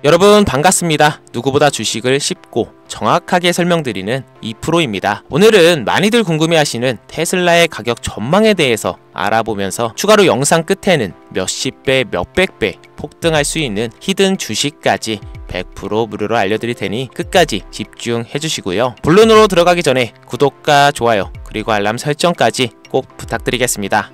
여러분 반갑습니다. 누구보다 주식을 쉽고 정확하게 설명드리는 2프로입니다. 오늘은 많이들 궁금해하시는 테슬라의 가격 전망에 대해서 알아보면서 추가로 영상 끝에는 몇십 배, 몇백 배 폭등할 수 있는 히든 주식까지 100% 무료로 알려드릴 테니 끝까지 집중해 주시고요. 본론으로 들어가기 전에 구독과 좋아요 그리고 알람 설정까지 꼭 부탁드리겠습니다.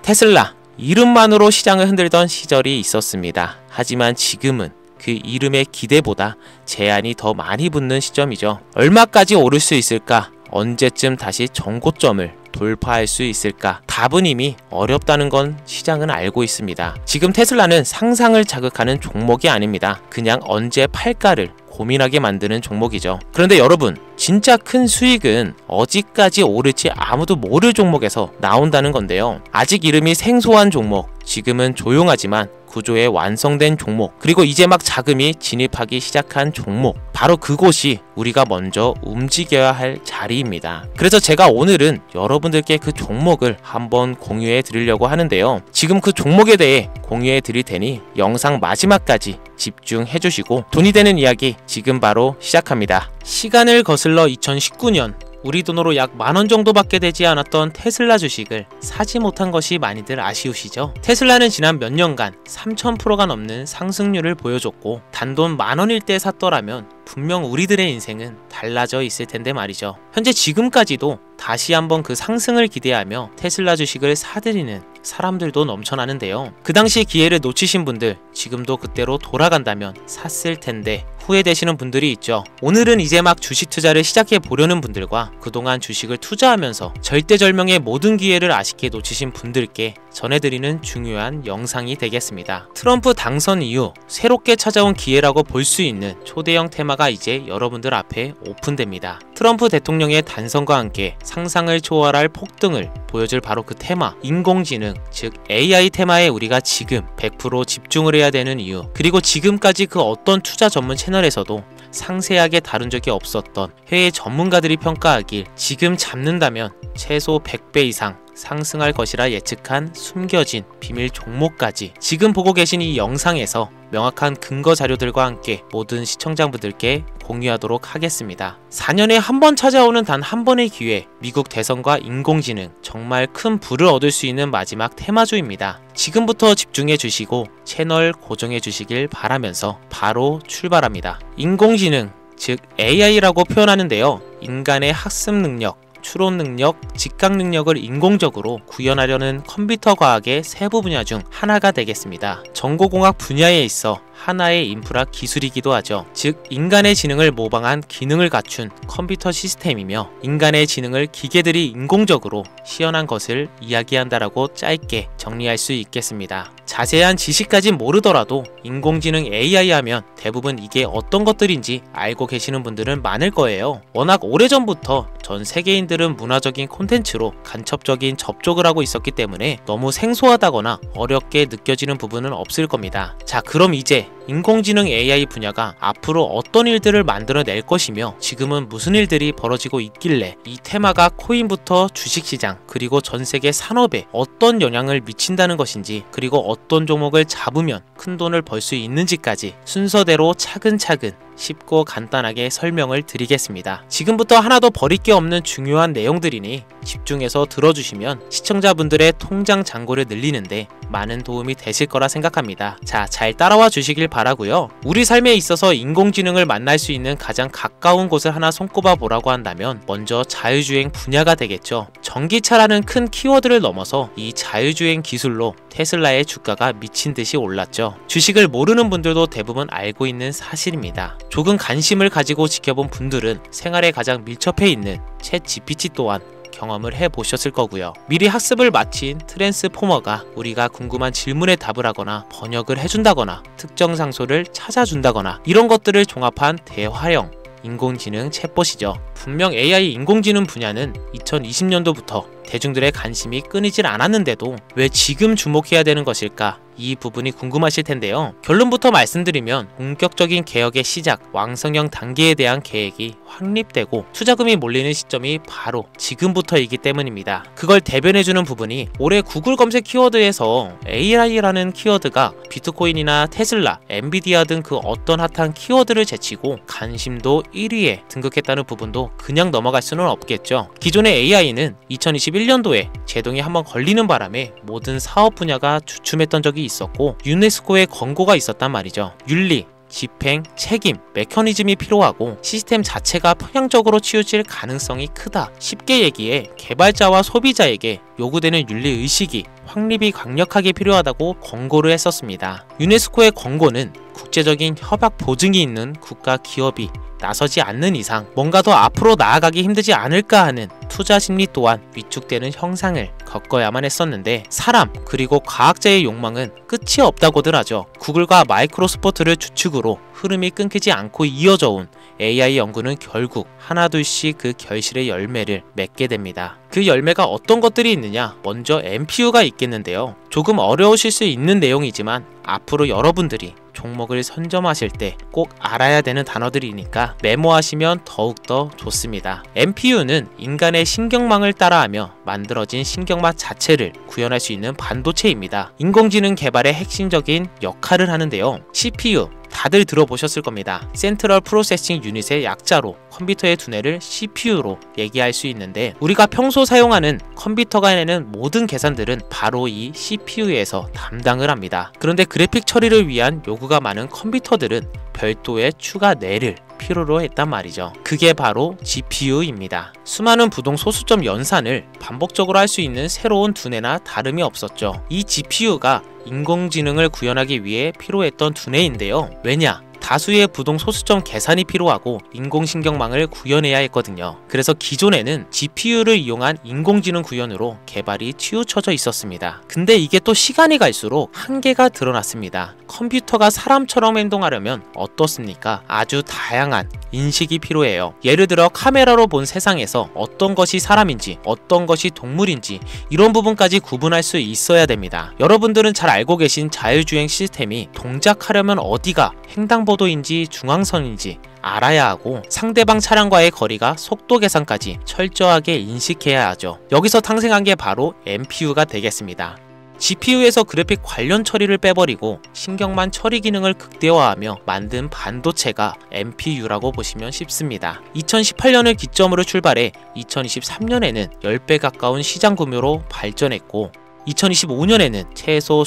테슬라, 이름만으로 시장을 흔들던 시절이 있었습니다. 하지만 지금은 그 이름의 기대보다 제한이 더 많이 붙는 시점이죠. 얼마까지 오를 수 있을까? 언제쯤 다시 정고점을 돌파할 수 있을까? 답은 이미 어렵다는 건 시장은 알고 있습니다. 지금 테슬라는 상상을 자극하는 종목이 아닙니다. 그냥 언제 팔까를 고민하게 만드는 종목이죠. 그런데 여러분, 진짜 큰 수익은 어디까지 오를지 아무도 모를 종목에서 나온다는 건데요. 아직 이름이 생소한 종목, 지금은 조용하지만 구조에 완성된 종목, 그리고 이제 막 자금이 진입하기 시작한 종목, 바로 그곳이 우리가 먼저 움직여야 할 자리입니다. 그래서 제가 오늘은 여러분들께 그 종목을 한번 공유해 드리려고 하는데요. 지금 그 종목에 대해 공유해 드릴 테니 영상 마지막까지 집중해 주시고 돈이 되는 이야기 지금 바로 시작합니다. 시간을 거슬러 2019년 우리 돈으로 약 만원 정도밖에 되지 않았던 테슬라 주식을 사지 못한 것이 많이들 아쉬우시죠? 테슬라는 지난 몇 년간 3000%가 넘는 상승률을 보여줬고 단돈 만원일 때 샀더라면 분명 우리들의 인생은 달라져 있을 텐데 말이죠. 현재 지금까지도 다시 한번 그 상승을 기대하며 테슬라 주식을 사들이는 사람들도 넘쳐나는데요. 그 당시 기회를 놓치신 분들, 지금도 그때로 돌아간다면 샀을 텐데 후회되시는 분들이 있죠. 오늘은 이제 막 주식 투자를 시작해 보려는 분들과 그동안 주식을 투자하면서 절대절명의 모든 기회를 아쉽게 놓치신 분들께 전해드리는 중요한 영상이 되겠습니다. 트럼프 당선 이후 새롭게 찾아온 기회라고 볼 수 있는 초대형 테마가 이제 여러분들 앞에 오픈됩니다. 트럼프 대통령의 단선과 함께 상상을 초월할 폭등을 보여줄 바로 그 테마, 인공지능, 즉 AI 테마에 우리가 지금 100% 집중을 해야 되는 이유, 그리고 지금까지 그 어떤 투자 전문 채널에서도 상세하게 다룬 적이 없었던 해외 전문가들이 평가하길 지금 잡는다면 최소 100배 이상 상승할 것이라 예측한 숨겨진 비밀 종목까지 지금 보고 계신 이 영상에서 명확한 근거 자료들과 함께 모든 시청자분들께 공유하도록 하겠습니다. 4년에 한 번 찾아오는 단 한 번의 기회, 미국 대선과 인공지능, 정말 큰 부를 얻을 수 있는 마지막 테마주입니다. 지금부터 집중해 주시고 채널 고정해 주시길 바라면서 바로 출발합니다. 인공지능, 즉 AI라고 표현하는데요. 인간의 학습 능력, 추론 능력, 직각 능력을 인공적으로 구현하려는 컴퓨터 과학의 세부 분야 중 하나가 되겠습니다. 정보공학 분야에 있어 하나의 인프라 기술이기도 하죠. 즉 인간의 지능을 모방한 기능을 갖춘 컴퓨터 시스템이며 인간의 지능을 기계들이 인공적으로 시연한 것을 이야기한다라고 짧게 정리할 수 있겠습니다. 자세한 지식까진 모르더라도 인공지능 AI 하면 대부분 이게 어떤 것들인지 알고 계시는 분들은 많을 거예요. 워낙 오래전부터 전 세계인들은 문화적인 콘텐츠로 간접적인 접촉을 하고 있었기 때문에 너무 생소하다거나 어렵게 느껴지는 부분은 없을 겁니다. 자, 그럼 이제 인공지능 AI 분야가 앞으로 어떤 일들을 만들어낼 것이며 지금은 무슨 일들이 벌어지고 있길래 이 테마가 코인부터 주식시장 그리고 전세계 산업에 어떤 영향을 미친다는 것인지, 그리고 어떤 종목을 잡으면 큰돈을 벌 수 있는지까지 순서대로 차근차근 쉽고 간단하게 설명을 드리겠습니다. 지금부터 하나도 버릴 게 없는 중요한 내용들이니 집중해서 들어주시면 시청자분들의 통장 잔고를 늘리는데 많은 도움이 되실 거라 생각합니다. 자, 잘 따라와 주시길 바라고요. 우리 삶에 있어서 인공지능을 만날 수 있는 가장 가까운 곳을 하나 손꼽아 보라고 한다면 먼저 자율주행 분야가 되겠죠. 전기차라는 큰 키워드를 넘어서 이 자율주행 기술로 테슬라의 주가가 미친 듯이 올랐죠. 주식을 모르는 분들도 대부분 알고 있는 사실입니다. 조금 관심을 가지고 지켜본 분들은 생활에 가장 밀접해 있는 챗 GPT 또한 경험을 해보셨을 거고요. 미리 학습을 마친 트랜스포머가 우리가 궁금한 질문에 답을 하거나 번역을 해준다거나 특정 장소를 찾아준다거나 이런 것들을 종합한 대화형 인공지능 챗봇이죠. 분명 AI 인공지능 분야는 2020년도부터 대중들의 관심이 끊이질 않았는데도 왜 지금 주목해야 되는 것일까? 이 부분이 궁금하실 텐데요. 결론부터 말씀드리면 본격적인 개혁의 시작, 왕성형 단계에 대한 계획이 확립되고 투자금이 몰리는 시점이 바로 지금부터이기 때문입니다. 그걸 대변해주는 부분이 올해 구글 검색 키워드에서 AI라는 키워드가 비트코인이나 테슬라, 엔비디아 등 그 어떤 핫한 키워드를 제치고 관심도 1위에 등극했다는 부분도 그냥 넘어갈 수는 없겠죠. 기존의 AI는 2021년도에 제동이 한번 걸리는 바람에 모든 사업 분야가 주춤했던 적이 있었고 유네스코의 권고가 있었단 말이죠. 윤리, 집행, 책임, 메커니즘이 필요하고 시스템 자체가 편향적으로 치우칠 가능성이 크다. 쉽게 얘기해 개발자와 소비자에게 요구되는 윤리의식이 확립이 강력하게 필요하다고 권고를 했었습니다. 유네스코의 권고는 국제적인 협약 보증이 있는 국가 기업이 나서지 않는 이상 뭔가 더 앞으로 나아가기 힘들지 않을까 하는 투자 심리 또한 위축되는 형상을 겪어야만 했었는데 사람 그리고 과학자의 욕망은 끝이 없다고들 하죠. 구글과 마이크로소프트를 주축으로 흐름이 끊기지 않고 이어져 온 AI 연구는 결국 하나둘씩 그 결실의 열매를 맺게 됩니다. 그 열매가 어떤 것들이 있느냐? 먼저 NPU가 있겠는데요. 조금 어려우실 수 있는 내용이지만 앞으로 여러분들이 종목을 선점하실 때 꼭 알아야 되는 단어들이니까 메모하시면 더욱더 좋습니다. NPU는 인간의 신경망을 따라하며 만들어진 신경망 자체를 구현할 수 있는 반도체입니다. 인공지능 개발의 핵심적인 역할을 하는데요. CPU 다들 들어보셨을 겁니다. 센트럴 프로세싱 유닛의 약자로 컴퓨터의 두뇌를 CPU로 얘기할 수 있는데 우리가 평소 사용하는 컴퓨터가 해내는 모든 계산들은 바로 이 CPU에서 담당을 합니다. 그런데 그래픽 처리를 위한 요구가 많은 컴퓨터들은 별도의 추가 뇌를 필요로 했단 말이죠. 그게 바로 GPU입니다. 수많은 부동 소수점 연산을 반복적으로 할 수 있는 새로운 두뇌나 다름이 없었죠. 이 GPU가 인공지능을 구현하기 위해 필요했던 두뇌인데요. 왜냐? 다수의 부동 소수점 계산이 필요하고 인공신경망을 구현해야 했거든요. 그래서 기존에는 GPU를 이용한 인공지능 구현으로 개발이 치우쳐져 있었습니다. 근데 이게 또 시간이 갈수록 한계가 드러났습니다. 컴퓨터가 사람처럼 행동하려면 어떻습니까? 아주 다양한 인식이 필요해요. 예를 들어 카메라로 본 세상에서 어떤 것이 사람인지 어떤 것이 동물인지 이런 부분까지 구분할 수 있어야 됩니다. 여러분들은 잘 알고 계신 자율주행 시스템이 동작하려면 어디가 횡단보도인지 중앙선인지 알아야 하고 상대방 차량과의 거리가 속도 계산까지 철저하게 인식해야 하죠. 여기서 탄생한 게 바로 NPU가 되겠습니다. GPU에서 그래픽 관련 처리를 빼버리고 신경만 처리 기능을 극대화하며 만든 반도체가 NPU라고 보시면 쉽습니다. 2018년을 기점으로 출발해 2023년에는 10배 가까운 시장 규모로 발전했고 2025년에는 최소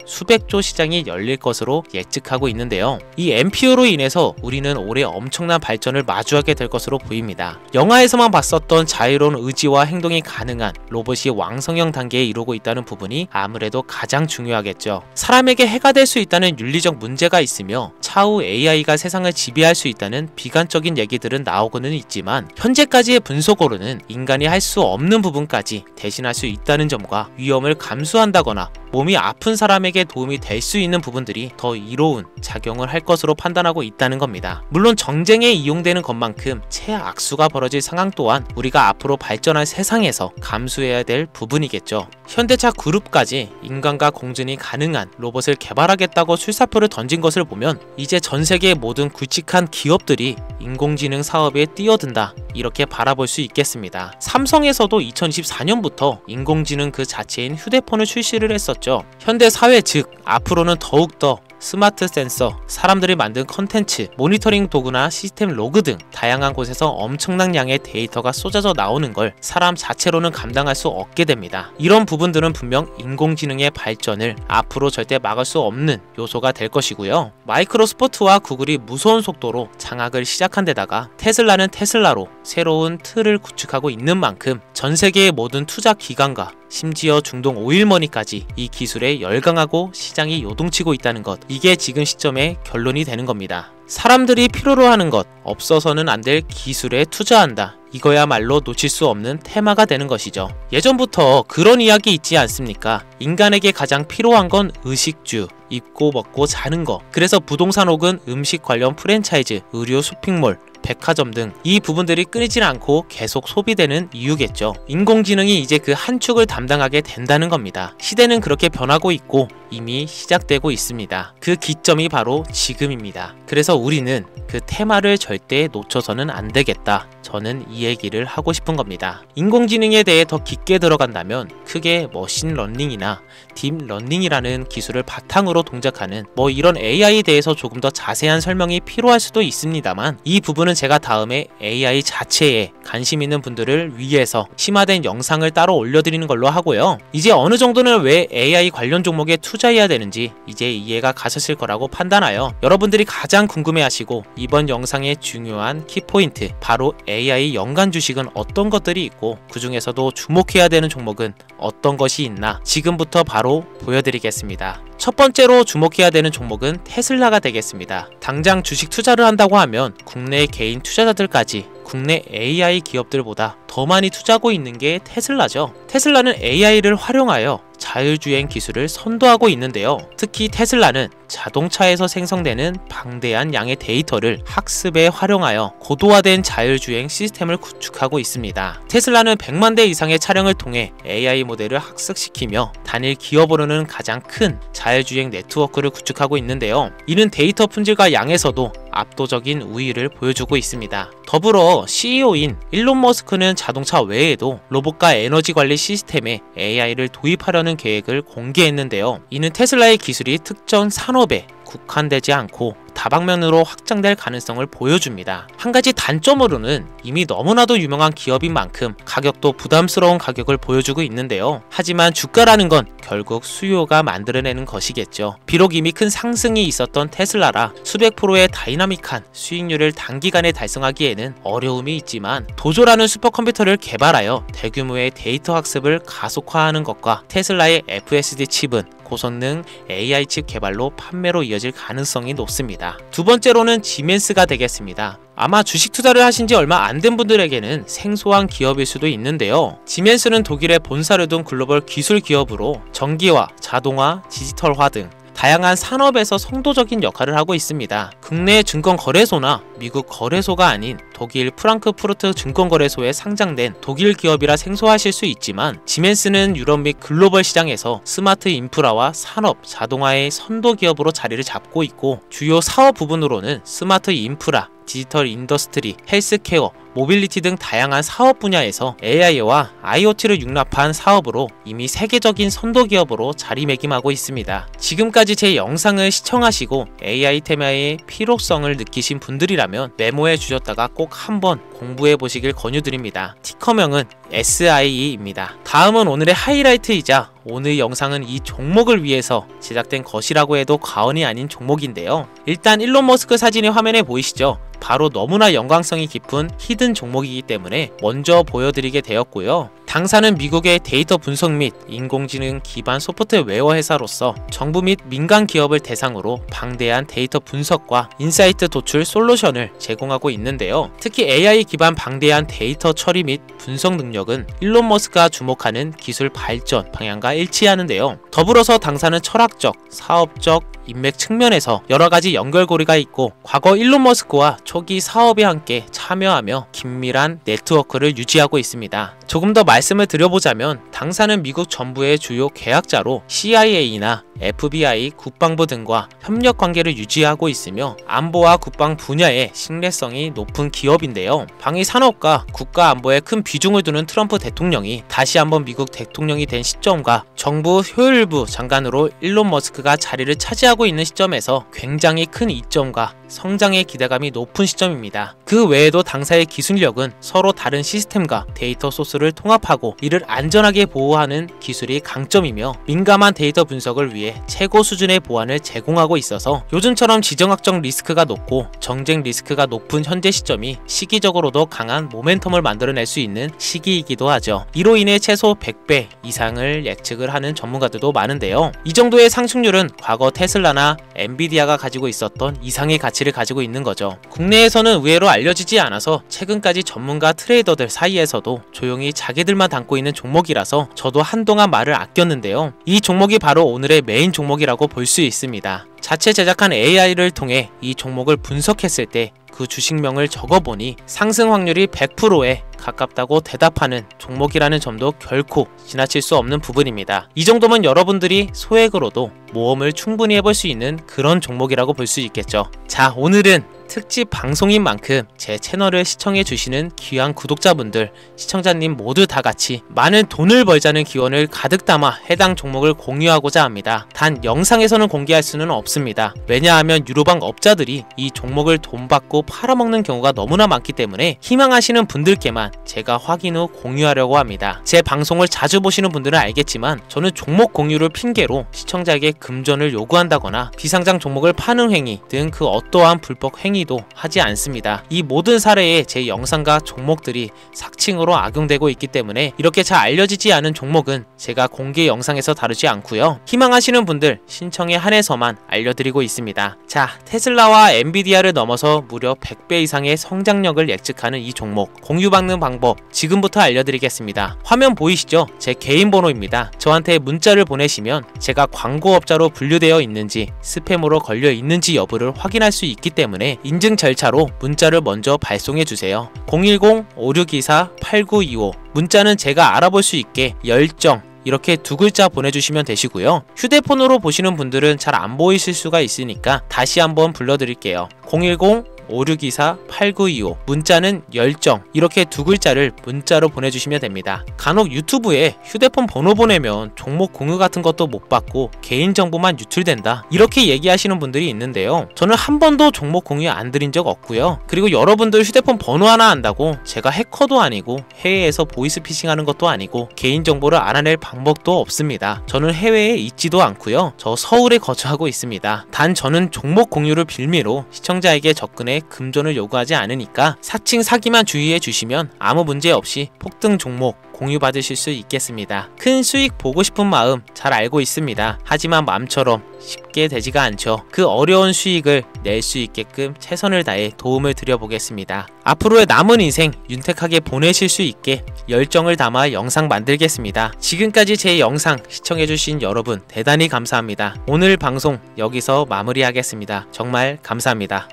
수백조 시장이 열릴 것으로 예측하고 있는데요. 이 NPU로 인해서 우리는 올해 엄청난 발전을 마주하게 될 것으로 보입니다. 영화에서만 봤었던 자유로운 의지와 행동이 가능한 로봇이 왕성형 단계에 이르고 있다는 부분이 아무래도 가장 중요하겠죠. 사람에게 해가 될 수 있다는 윤리적 문제가 있으며 차후 AI가 세상을 지배할 수 있다는 비관적인 얘기들은 나오고는 있지만 현재까지의 분석으로는 인간이 할 수 없는 부분까지 대신할 수 있다는 점과 위험을 감수한다거나 몸이 아픈 사람에게 도움이 될 수 있는 부분들이 더 이로운 작용을 할 것으로 판단하고 있다는 겁니다. 물론 정쟁에 이용되는 것만큼 최악수가 벌어질 상황 또한 우리가 앞으로 발전할 세상에서 감수해야 될 부분이겠죠. 현대차 그룹까지 인간과 공존이 가능한 로봇을 개발하겠다고 출사표를 던진 것을 보면 이제 전 세계의 모든 굵직한 기업들이 인공지능 사업에 뛰어든다 이렇게 바라볼 수 있겠습니다. 삼성에서도 2024년부터 인공지능 그 자체인 휴대폰을 출시를 했었죠. 현대 사회 즉 앞으로는 더욱더 스마트 센서, 사람들이 만든 컨텐츠, 모니터링 도구나 시스템 로그 등 다양한 곳에서 엄청난 양의 데이터가 쏟아져 나오는 걸 사람 자체로는 감당할 수 없게 됩니다. 이런 부분들은 분명 인공지능의 발전을 앞으로 절대 막을 수 없는 요소가 될 것이고요. 마이크로소프트와 구글이 무서운 속도로 장악을 시작한 데다가 테슬라는 테슬라로 새로운 틀을 구축하고 있는 만큼 전 세계의 모든 투자 기관과 심지어 중동 오일머니까지 이 기술에 열광하고 시장이 요동치고 있다는 것, 이게 지금 시점의 결론이 되는 겁니다. 사람들이 필요로 하는 것, 없어서는 안 될 기술에 투자한다. 이거야말로 놓칠 수 없는 테마가 되는 것이죠. 예전부터 그런 이야기 있지 않습니까? 인간에게 가장 필요한 건 의식주, 입고 먹고 자는 거. 그래서 부동산 혹은 음식 관련 프랜차이즈, 의료 쇼핑몰, 백화점 등 이 부분들이 끊이질 않고 계속 소비되는 이유겠죠. 인공지능이 이제 그 한 축을 담당하게 된다는 겁니다. 시대는 그렇게 변하고 있고 이미 시작되고 있습니다. 그 기점이 바로 지금입니다. 그래서 우리는 그 테마를 절대 놓쳐서는 안 되겠다. 저는 이 얘기를 하고 싶은 겁니다. 인공지능에 대해 더 깊게 들어간다면 크게 머신러닝이나 딥러닝이라는 기술을 바탕으로 동작하는 이런 AI에 대해서 조금 더 자세한 설명이 필요할 수도 있습니다만, 이 부분은 제가 다음에 AI 자체에 관심 있는 분들을 위해서 심화된 영상을 따로 올려드리는 걸로 하고요. 이제 어느 정도는 왜 AI 관련 종목에 투자해야 되는지 이제 이해가 가셨을 거라고 판단하여 여러분들이 가장 궁금해하시고 이번 영상의 중요한 키포인트, 바로 AI 연간 주식은 어떤 것들이 있고 그 중에서도 주목해야 되는 종목은 어떤 것이 있나 지금부터 바로 보여드리겠습니다. 첫 번째로 주목해야 되는 종목은 테슬라가 되겠습니다. 당장 주식 투자를 한다고 하면 국내 개인 투자자들까지 국내 AI 기업들보다 더 많이 투자하고 있는 게 테슬라죠. 테슬라는 AI를 활용하여 자율주행 기술을 선도하고 있는데요. 특히 테슬라는 자동차에서 생성되는 방대한 양의 데이터를 학습에 활용하여 고도화된 자율주행 시스템을 구축하고 있습니다. 테슬라는 100만 대 이상의 차량을 통해 AI 모델을 학습시키며 단일 기업으로는 가장 큰 자율주행 네트워크를 구축하고 있는데요. 이는 데이터 품질과 양에서도 압도적인 우위를 보여주고 있습니다. 더불어 CEO인 일론 머스크는 자동차 외에도 로봇과 에너지 관리 시스템에 AI를 도입하려는 계획을 공개했는데요. 이는 테슬라의 기술이 특정 산업에 국한되지 않고 다방면으로 확장될 가능성을 보여줍니다. 한 가지 단점으로는 이미 너무나도 유명한 기업인 만큼 가격도 부담스러운 가격을 보여주고 있는데요. 하지만 주가라는 건 결국 수요가 만들어내는 것이겠죠. 비록 이미 큰 상승이 있었던 테슬라라 수백 프로의 다이나믹한 수익률을 단기간에 달성하기에는 어려움이 있지만, 도조라는 슈퍼컴퓨터를 개발하여 대규모의 데이터 학습을 가속화하는 것과 테슬라의 FSD 칩은 고성능 AI 칩 개발로 판매로 이어질 가능성이 높습니다. 두 번째로는 지멘스가 되겠습니다. 아마 주식 투자를 하신 지 얼마 안 된 분들에게는 생소한 기업일 수도 있는데요. 지멘스는 독일의 본사를 둔 글로벌 기술 기업으로 전기화, 자동화, 디지털화 등 다양한 산업에서 선도적인 역할을 하고 있습니다. 국내 증권거래소나 미국 거래소가 아닌 독일 프랑크푸르트 증권거래소에 상장된 독일 기업이라 생소하실 수 있지만, 지멘스는 유럽 및 글로벌 시장에서 스마트 인프라와 산업, 자동화의 선도 기업으로 자리를 잡고 있고, 주요 사업 부분으로는 스마트 인프라, 디지털 인더스트리, 헬스케어, 모빌리티 등 다양한 사업 분야에서 AI와 IoT를 융합한 사업으로 이미 세계적인 선도 기업으로 자리매김하고 있습니다. 지금까지 제 영상을 시청하시고 AI 테마의 필요성을 느끼신 분들이라면 메모해 주셨다가 꼭 한번 공부해 보시길 권유드립니다. 티커명은 SIE입니다. 다음은 오늘의 하이라이트이자 오늘 영상은 이 종목을 위해서 제작된 것이라고 해도 과언이 아닌 종목인데요. 일단 일론 머스크 사진이 화면에 보이시죠? 바로 너무나 연관성이 깊은 히든 종목이기 때문에 먼저 보여드리게 되었고요. 당사는 미국의 데이터 분석 및 인공지능 기반 소프트웨어 회사로서 정부 및 민간 기업을 대상으로 방대한 데이터 분석과 인사이트 도출 솔루션을 제공하고 있는데요. 특히 AI 기반 방대한 데이터 처리 및 분석 능력은 일론 머스크가 주목하는 기술 발전 방향과 일치하는데요. 더불어서 당사는 철학적, 사업적, 인맥 측면에서 여러가지 연결고리가 있고, 과거 일론 머스크와 초기 사업에 함께 참여하며 긴밀한 네트워크를 유지하고 있습니다. 조금 더 말씀을 드려보자면, 당사는 미국 정부의 주요 계약자로 CIA나 FBI, 국방부 등과 협력 관계를 유지하고 있으며 안보와 국방 분야의 신뢰성이 높은 기업인데요. 방위 산업과 국가 안보에 큰 비중을 두는 트럼프 대통령이 다시 한번 미국 대통령이 된 시점과 정부 효율부 장관으로 일론 머스크가 자리를 차지하고 있는 시점에서 굉장히 큰 이점과 성장의 기대감이 높은 시점입니다. 그 외에도 당사의 기술력은 서로 다른 시스템과 데이터 소스를 통합하고 이를 안전하게 보호하는 기술이 강점이며, 민감한 데이터 분석을 위해 최고 수준의 보안을 제공하고 있어서 요즘처럼 지정학적 리스크가 높고 정쟁 리스크가 높은 현재 시점이 시기적으로도 강한 모멘텀을 만들어낼 수 있는 시기이기도 하죠. 이로 인해 최소 100배 이상을 예측을 하는 전문가들도 많은데요. 이 정도의 상승률은 과거 테슬라나 엔비디아가 가지고 있었던 이상의 가치를 가지고 있는 거죠. 국내에서는 의외로 알려지지 않아서 최근까지 전문가 트레이더들 사이에서도 조용히 자기들만 담고 있는 종목이라서 저도 한동안 말을 아꼈는데요. 이 종목이 바로 오늘의 메인 종목이라고 볼 수 있습니다. 자체 제작한 AI를 통해 이 종목을 분석했을 때 그 주식명을 적어보니 상승 확률이 100%에 가깝다고 대답하는 종목이라는 점도 결코 지나칠 수 없는 부분입니다. 이 정도면 여러분들이 소액으로도 모험을 충분히 해볼 수 있는 그런 종목이라고 볼 수 있겠죠. 자, 오늘은 특집 방송인 만큼 제 채널을 시청해주시는 귀한 구독자분들, 시청자님 모두 다 같이 많은 돈을 벌자는 기원을 가득 담아 해당 종목을 공유하고자 합니다. 단 영상에서는 공개할 수는 없습니다. 왜냐하면 유로방 업자들이 이 종목을 돈 받고 팔아먹는 경우가 너무나 많기 때문에 희망하시는 분들께만 제가 확인 후 공유하려고 합니다. 제 방송을 자주 보시는 분들은 알겠지만 저는 종목 공유를 핑계로 시청자에게 금전을 요구한다거나 비상장 종목을 파는 행위 등 그 어떠한 불법 행위도 하지 않습니다. 이 모든 사례에 제 영상과 종목들이 삭칭으로 악용되고 있기 때문에 이렇게 잘 알려지지 않은 종목은 제가 공개 영상에서 다루지 않고요. 희망하시는 분들 신청에 한해서만 알려드리고 있습니다. 자, 테슬라와 엔비디아를 넘어서 무려 100배 이상의 성장력을 예측하는 이 종목 공유받는 방법 지금부터 알려드리겠습니다. 화면 보이시죠? 제 개인 번호입니다. 저한테 문자를 보내시면 제가 광고업자로 분류되어 있는지 스팸으로 걸려 있는지 여부를 확인할 수 있기 때문에 인증 절차로 문자를 먼저 발송해주세요. 010-5624-8925 문자는 제가 알아볼 수 있게 열정 이렇게 두 글자 보내주시면 되시고요. 휴대폰으로 보시는 분들은 잘 안 보이실 수가 있으니까 다시 한번 불러드릴게요. 010-5624-8925 문자는 열정 이렇게 두 글자를 문자로 보내주시면 됩니다. 간혹 유튜브에 휴대폰 번호 보내면 종목 공유 같은 것도 못 받고 개인정보만 유출된다 이렇게 얘기하시는 분들이 있는데요. 저는 한 번도 종목 공유 안 드린 적 없고요. 그리고 여러분들 휴대폰 번호 하나 안다고 제가 해커도 아니고 해외에서 보이스피싱 하는 것도 아니고 개인정보를 알아낼 방법도 없습니다. 저는 해외에 있지도 않고요. 저 서울에 거주하고 있습니다. 단 저는 종목 공유를 빌미로 시청자에게 접근해 금전을 요구하지 않으니까 사칭 사기만 주의해 주시면 아무 문제 없이 폭등 종목 공유받으실 수 있겠습니다. 큰 수익 보고 싶은 마음 잘 알고 있습니다. 하지만 마음처럼 쉽게 되지가 않죠. 그 어려운 수익을 낼 수 있게끔 최선을 다해 도움을 드려보겠습니다. 앞으로의 남은 인생 윤택하게 보내실 수 있게 열정을 담아 영상 만들겠습니다. 지금까지 제 영상 시청해주신 여러분 대단히 감사합니다. 오늘 방송 여기서 마무리하겠습니다. 정말 감사합니다.